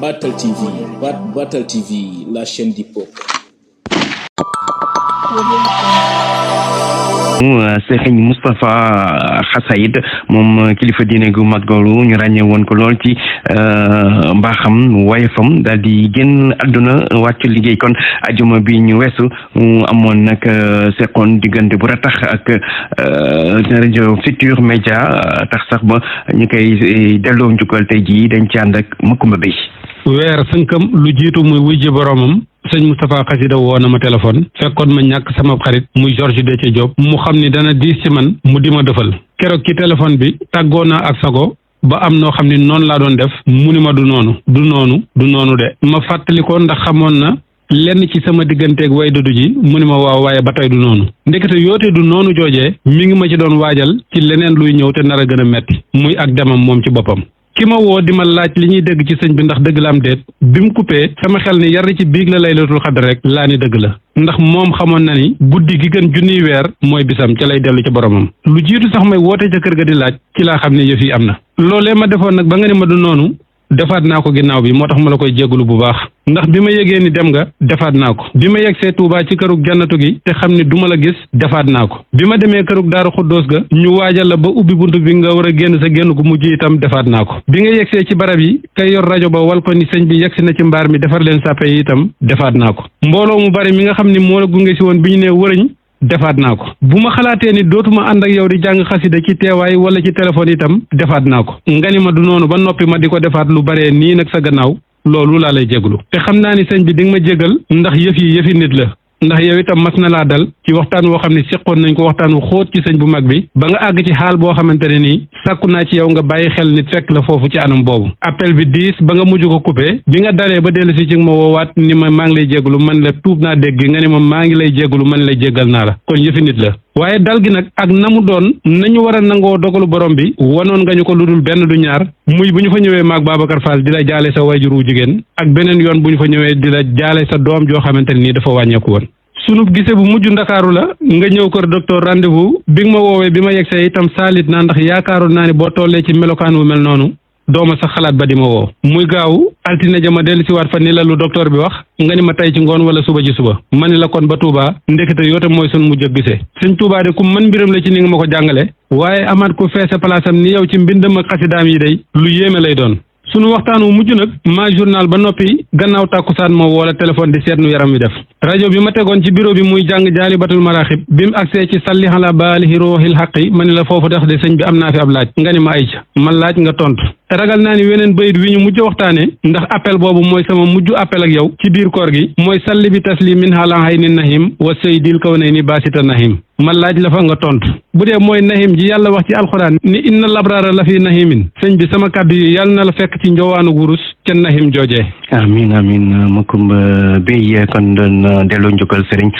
Battle TV, Battle TV, la chaîne du peuple. Serigne Moustapha Xasayid moom kilifa diine gu mag loolu ñu ràññee woon ko lool ci mbaaxam wayefam daal di génn àdduna wàcc liggéey kon ajuma bi ñu weesu mu amoon nag seqoon diggante bu ratax ak rajo Futurs Médias tax sax ba ñu koy delloo njukkal tey jii dañ ci ànd ak Makumba Bey. weer sënkam lu jiitu muy wujji boromam sëñ Moustapha Xasida woo na ma téléphone fekkoon ma ñàkk sama xarit muy Georges Déthié Diop mu xam ni dana diis ci man mu di ma defal keroog ci téléphone bi tàggoo naa ak sago ba am noo xam ni noonu laa doon def mu ni ma du noonu de ma fàttali ko ndax xamoon na lenn ci sama digganteeg way dudu ji mu ni ma waaw waaye ba tey du noonu ndekete yoote du noonu joojee mi ngi ma ci doon waajal ci leneen luy ñëw te nar a gën a metti muy ak demam moom ci boppam ki ma woo di ma laaj li ñuy dégg ci sëñ bi ndax dëgg la am déet bi mu coupé sama xel ni yar ci biig la laylatul xadr rek laa ni dëgg la ndax moom xamoon na ni guddi gi gën junniy weer mooy bisam ca lay dellu ci boromam lu jiitu sax may woote ca kër ga di laaj ci laa xam ne yëf yi am na loolee ma defoon nag ba nga ni ma du noonu defaat naa ko ginnaaw bi moo tax ma la koy jégalu bu baax ndax bi ma yegee ni dem nga defaat naa ko bi ma yegsee Touba ci kërug jannatu gi te xam ni duma la gis defaat naa ko bi ma demee kërug Daaru Xuddoos ga ñu waajal la ba ubbi buntu bi nga war a génn sa génn gu mujj itam defaat naa ko bi nga yegsee ci barab yi kay yor rajo ba wal ko ni sëñ bi yegsi na ci mbaar mi defar leen sàppe yi itam defaat naa ko mbooloo mu bari mi nga xam ni moo la gunge si woon bi ñu nee wërëñ defaat naa ko bu ma xalaatee ni dootuma ànd ak yow di jàng xasida ci teewaay wala ci téléphone itam defaat naa ko nga ni ma du noonu ba noppi ma di ko defaat lu baree nii nag sa gannaaw loolu laa lay jégalu te xam naa ni sëñ bi di nga ma jégal ndax yëfi nit la ndax yow itam mas na laa dal ci waxtaan woo xam ne seqoon nañ ko waxtaan wu xóot ci sëñ bu mag bi ba nga àgg ci xaal boo xamante ne nii sàkku naa ci yow nga bàyyi xel nit fekk la foofu ci anam boobu appel bi diis ba nga mujj ko coupé bi nga dalee ba dellu si ci ma woowaat ni ma maa ngi lay jégalu man la tuub naa dégg nga ni ma maa ngi lay jégalu man lay jégal naa la kon yëfi nit la waaye dal gi nag ak na mu doon nañu war a nangoo dogalu borom bi wanoon nga ñu ko lu dul benn du ñaar muy bu ñu fa ñëwee maag Babacar Fall di la jaale sa wayjur wu jigéen ak beneen yoon bu ñu fa ñëwee di la jaale sa doom joo xamante ne nii dafa wàññeeku woon sunu gise bu mujj ndakaaru la nga ñëw kër docteur rendez-vous bi nga ma woowee bi ma yegsee itam saalit naa ndax yaakaaroon naa ni boo tollee ci melokaan wu mel noonu dooma sax xalaat ba di ma woo muy gaaw altine ja ma dellu si waat fa ni la lu docteur bi wax nga ni ma tey ci ngoon wala suba ci suba ma ni la kon ba Touba ndekete yoote mooy sunu mujj ak gisee sëñ Touba de ku mën mbiram la ci ni nga ma ko jàngale waaye amaat ku feese palaasam ni yow ci mbindam ak xasidaam yi day lu yéeme lay doon sunu waxtaan wu mujj nag maa journal ba noppi gannaaw tàkkusaan moo woola téléphone di seet nu yaram wi def rajo bi ma tegoon ci bureau bi muy jàng jaalibatul maraaxib bi mu agsee ci salli ala baalihi ruuxil xaqi ma ni la foofu tax de sëñ bi am naa fi ab laaj nga ni ma ay ca ma laaj nga tontu te ragal naa ni weneen bayit wi ñu mujj waxtaane ndax appel boobu mooy sama mujj appel ak yow ci biir koor gi mooy salli bi taslimin ala hayni nahim wa saydil kawnayni basita nahim ma laaj la fa nga tontu bu dee mooy nahim ji yàlla wax ci alxuraan ni inna labraara la fi nahimin sëñ bi sama kàddu yi yàlla na la fekk ci njowaanu wurus ca nahim joojee amin Makumba Bey kon doon delloo njukkal Serigne